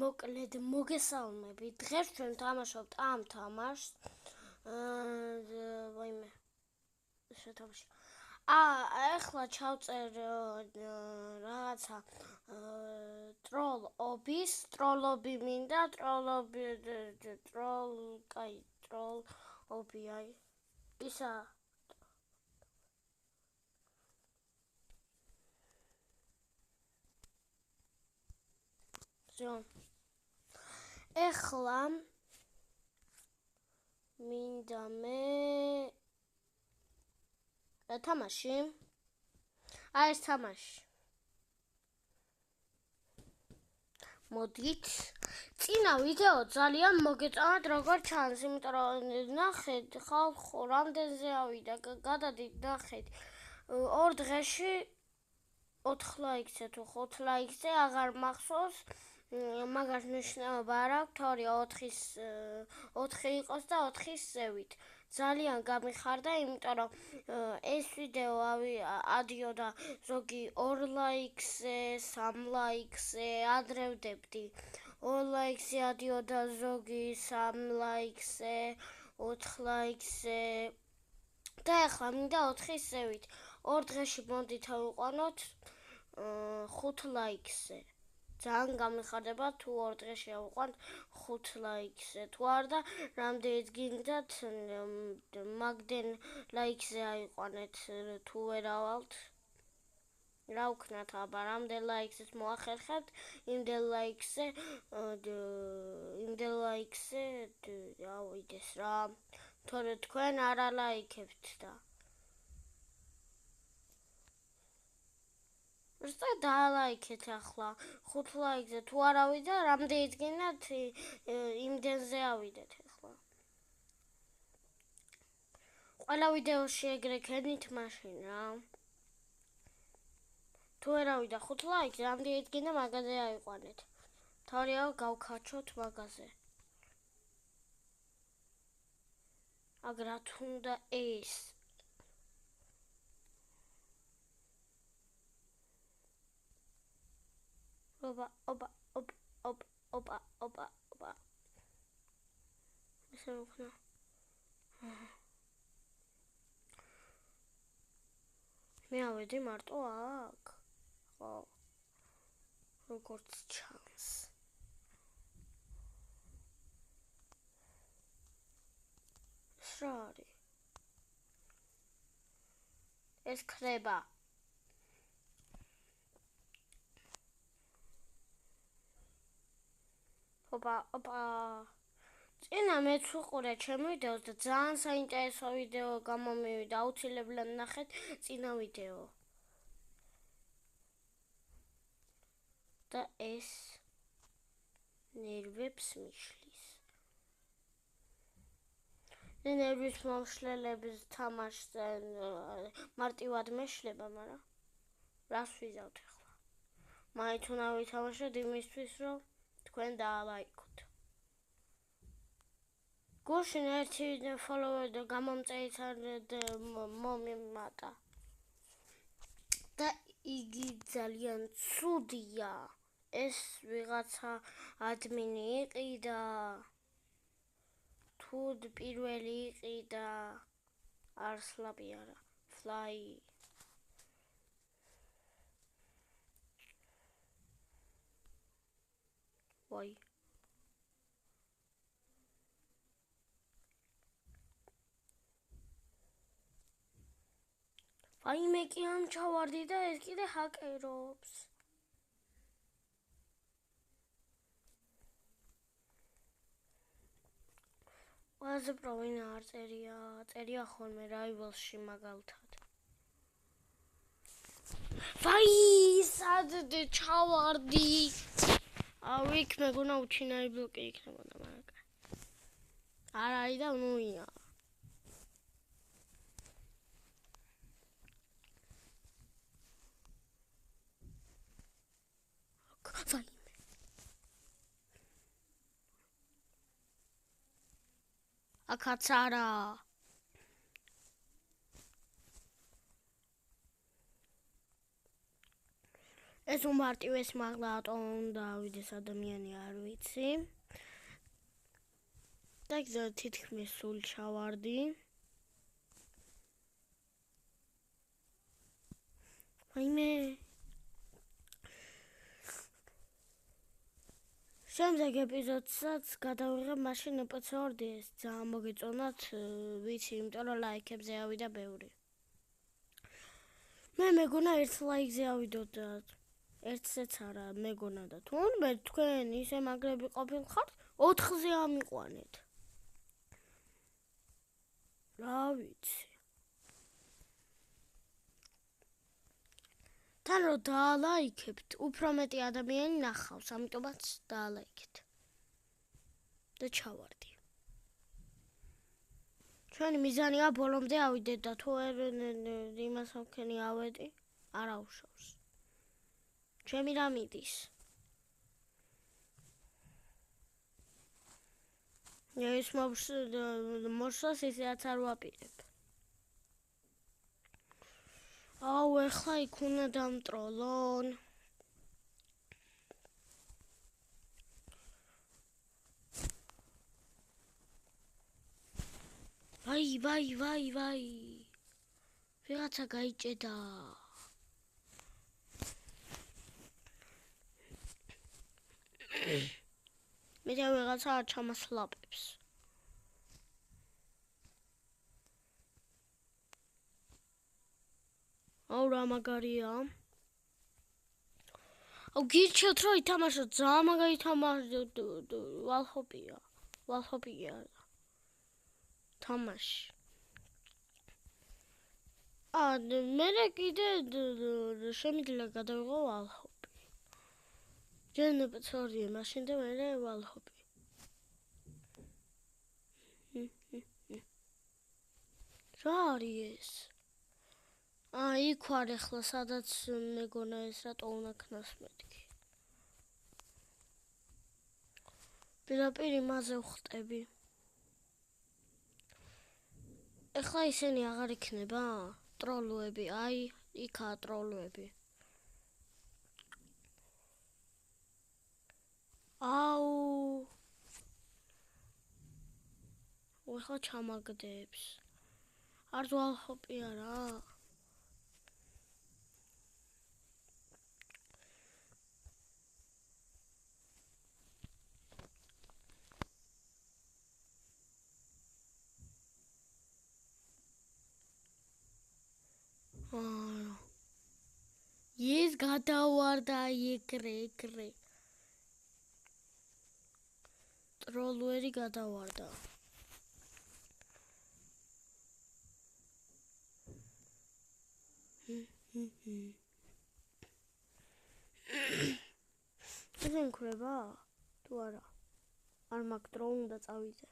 მოკლედ მოგესალმებით. დღეს ჩვენ თამაშობთ ამ თამაშს. ვაიმე. შეთამაში. ეხლა ჩავწერ რაღაცა ტროლობი მინდა, ტროლობი, აი. ისა ეხლა მინდა მე თამაში. ეს თამაში. მოდით. წინა ვიდეო ძალიან მოგეწონათ როგორ ჩანს, იმიტომ რომ ნახეთ ხალხო რამდენზე ავიდა, გადადით ნახეთ. 2 დღეში 4 ლაიქზე თუ 5 ლაიქზე აღარ მახსოვს. მაგას მნიშვნელობა არ აქვს, თორე 4 იყოს და 4-ის ზევით. ძალიან გამიხარდა, იმიტომ რომ ეს ვიდეო ადიოდა ზოგი 2 ლაიქზე, 3 ლაიქზე, ადრევდებდი. 2 ლაიქზე ადიოდა ზოგი 3 ლაიქზე, 4 ლაიქზე. და ახლა მინდა 4-ის ზევით. 2 დღეში მოდით ავიყვანოთ 5 ლაიქზე. ძალიან გამიხარდება თუ 2 დღეში ავიყვანთ 5 ლაიქზე. თუ არა, რამდენიც გინდათ მაგდენ ლაიქზე აიყვანეთ თუ ვერ ავალთ. რა ვქნათ, აბა რამდენ ლაიქზეც მოახერხებთ, იმდენ ლაიქზე ავიდეს რა. თორე თქვენ არ ალაიქებთ და როცა დაალაიქეთ ახლა 5 ლაიქზე თუ არ ავიდა, რამდენიც გინდათ იმდენზე ავიდეთ ახლა. ყველა ვიდეოში ეგრე ქენით მაშინ რა. თუ ვერ ავიდა 5 ლაიქზე, რამდენიც გინდა მაგაზე აიყვანეთ. თორეა გავქაჩოთ მაგაზე. აგრა თუნდა ეს ოპა. ესე ვქნა. მე ავედი მარტო აქ. ხო. როგორც ჩანს. რა არის? ეს ქრება. ოპა. წინა მეც ვიყურე ჩემ ვიდეოს და ძალიან საინტერესო ვიდეო გამომივიდა. აუცილებლად ნახეთ წინა ვიდეო. და ეს ნერვებს მიშლის. ნერვის მომშლელების თამაშზე მარტივად მეშლება, მაგრამ რას ვიზავთ ახლა? მაინც უნდა ვითამაშოთ იმისთვის, რომ თქვენ დაალაიქოთ. გუშინ ერთი ფოლოვერი და გამომწერიც არ მომიმატა. და იგი ძალიან ცუდია. ეს ვიღაცა ადმინი იყიდა. თუ პირველი იყიდა. არსლაბი არა. ფლაი. ვაი. მე კი ამ ჩავარდი და ეს კიდე ჰაკერობს. ყველაზე პროვინა არ წერია ხოლმე რაივალში მაგალითად. სად ჩავარდი? იქ მეგონა უჩინარი ბლოკი იქნებოდა, მაგრამ არ არის და ნუია. აქაც არა. ეს უმარტივეს მაღლა ატომი დავიდეს ადამიანი არ ვიცი. და თითქმის სულ ჩავარდი. აიმე შემდეგ ეპიზოდსაც გადავიღებ მაშინ ეპიცოდის ძალიან მოგეწონათ ვიცი იმიტომ რომ ლაიქებზე ავიდა ბევრი მე მეგონა 1 ლაიქზე ავიდოთ და 1-ზეც არა მეგონა და თუნდაც თქვენ ისე მაგრები ყოფილხართ 4-ზე ამიყვანეთ რა ვიცი თან რომ დაალაიქებთ, უფრო მეტი ადამიანი ნახავს, ამიტომაც დაალაიქეთ. და ჩავარდი. ჩვენი მიზანია ბოლომდე ავიდეთ და თუ იმას ამქენი ავედი, არ აუშავს. ჩემი რა მიდის? ეს მოსვლას ისეაც არ ვაპირებ. აუ, ეხლა იქ უნდა დამტროლონ. ვაი. ვიღაცა გაიჭედა. მე და ვიღაცა ჩამასლაპებს. აუ რა მაგარია. აუ გირჩევთ რომ ითამაშოთ, ძალიან მაგარი თამაშია. ვალჰოპია. თამაში. მე კიდე შემიძლია გადავიღო ვალჰოპი. ჯენები წორია, მაშინ და მე ვალჰოპი. რა არის ეს? იქ ვარ ახლა, სადაც მეგონა ეს რატო უნდა ქნას მეთქი. პირდაპირ იმაზე ვხტები. ეხლა ისინი აღარ იქნება? ტროლოები, აი, იქაა ტროლოები. აუ. ეხლა ჩამაგდებს. არ ვალჰოპია რა. ეს გადავარდა ეგრე. ტროლვერი გადავარდა. ესენ ქრება? თუ არა? არ მაქვს დრო უნდა წავიდე.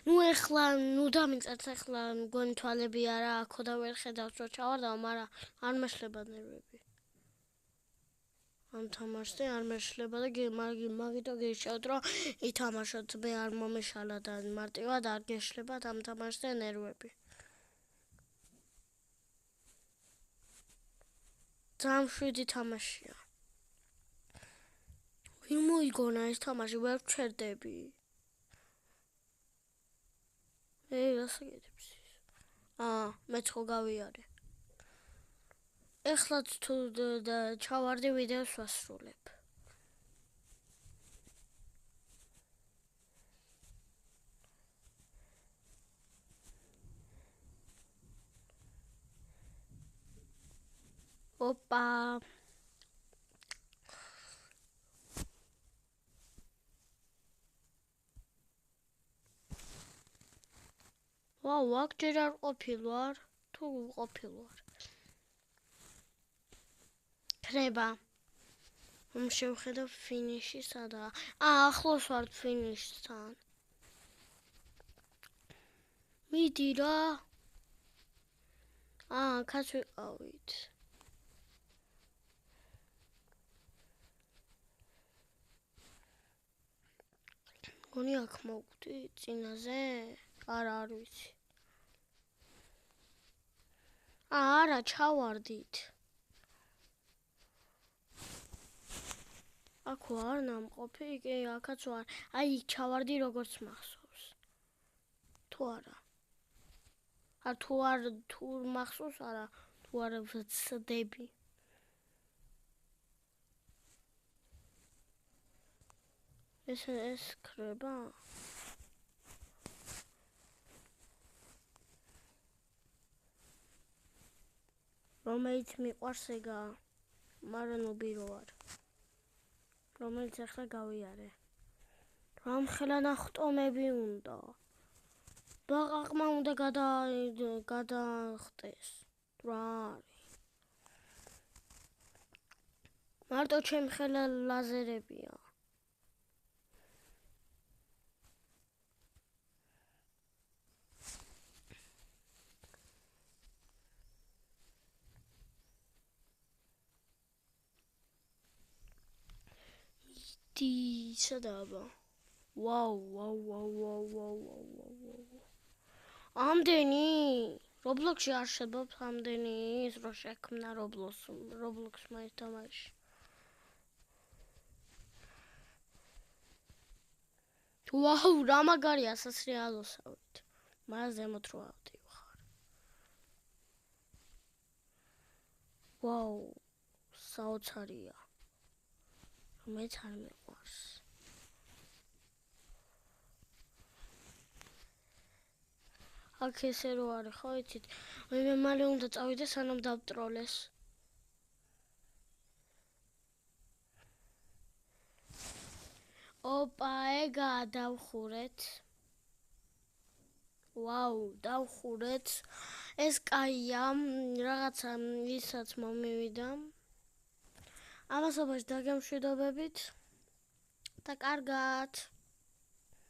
ეხლა დამიწერთ ეხლა მგონი თვალები არა აქო და ვერ ხედავთ რომ ჩავარდაო, მაგრამ არ მეშლება ნერვები. ამ თამაშზე არ მეშლება და მაგითო გირჩევთ რომ ითამაშოთ, მე არ მომეშალა და მარტივად არ გეშლებათ ამ თამაშზე ნერვები. ძალიან შვიდი თამაშია. ვინ მოიგონა ეს თამაში, ვერ ვჩერდები. რასაკეთებს ის? მეც ხო გავიარე. ეხლაც თუ ჩავარდი ვიდეოს ვასრულებ. ოპა. ვაუ, აქ ჯერ არ ყოფილვარ, თუ ყოფილვარ. ქრება. შევხედავ ფინიში სადაა. ახლოს ვარ ფინიშთან. მიდი რა. კაც ვიყავით. გონი აქ მოვკვდი წინაზე? არა, არ ვიცი. არა, ჩავარდით. აქო არ ნამყოფი, კი, აქაც ვარ. აი, იქ ჩავარდი როგორც მახსოვს. თუ არა. თუ მახსოვს, არა, თუ არა ვცდები. ეს ქრება? რომელიც მიყვარს ეგა, მაგრამ უბირო არ. რომელიც ახლა გავიარე. რამხელა ნახტომები უნდა. ბაყაყმა უნდა გადახტეს. რა არის? მარტო ჩემი ხელა ლაზერებია. სადაა? ვაუ. ამდენი? Roblox-ში არ შეძლებს ამდენი ის რო შექმნა Roblox-მა ეს თამაში. ვაუ, რა მაგარია სასრიალოსავით. მაგრამ ზემოთ რო ავდივხარ. ვაუ, საოცარია. მეც არ მიყვარს. აქ ესე რო არის, ხო იცით? მე მალე უნდა წავიდე სანამ დავტროლეს. ოპა, ეგა დავხურეთ. ვაუ, დავხურეთ. ეს კაია, რაღაცა ისაც მომივიდა. ამასობაში დაგემშვიდობებით და კარგად.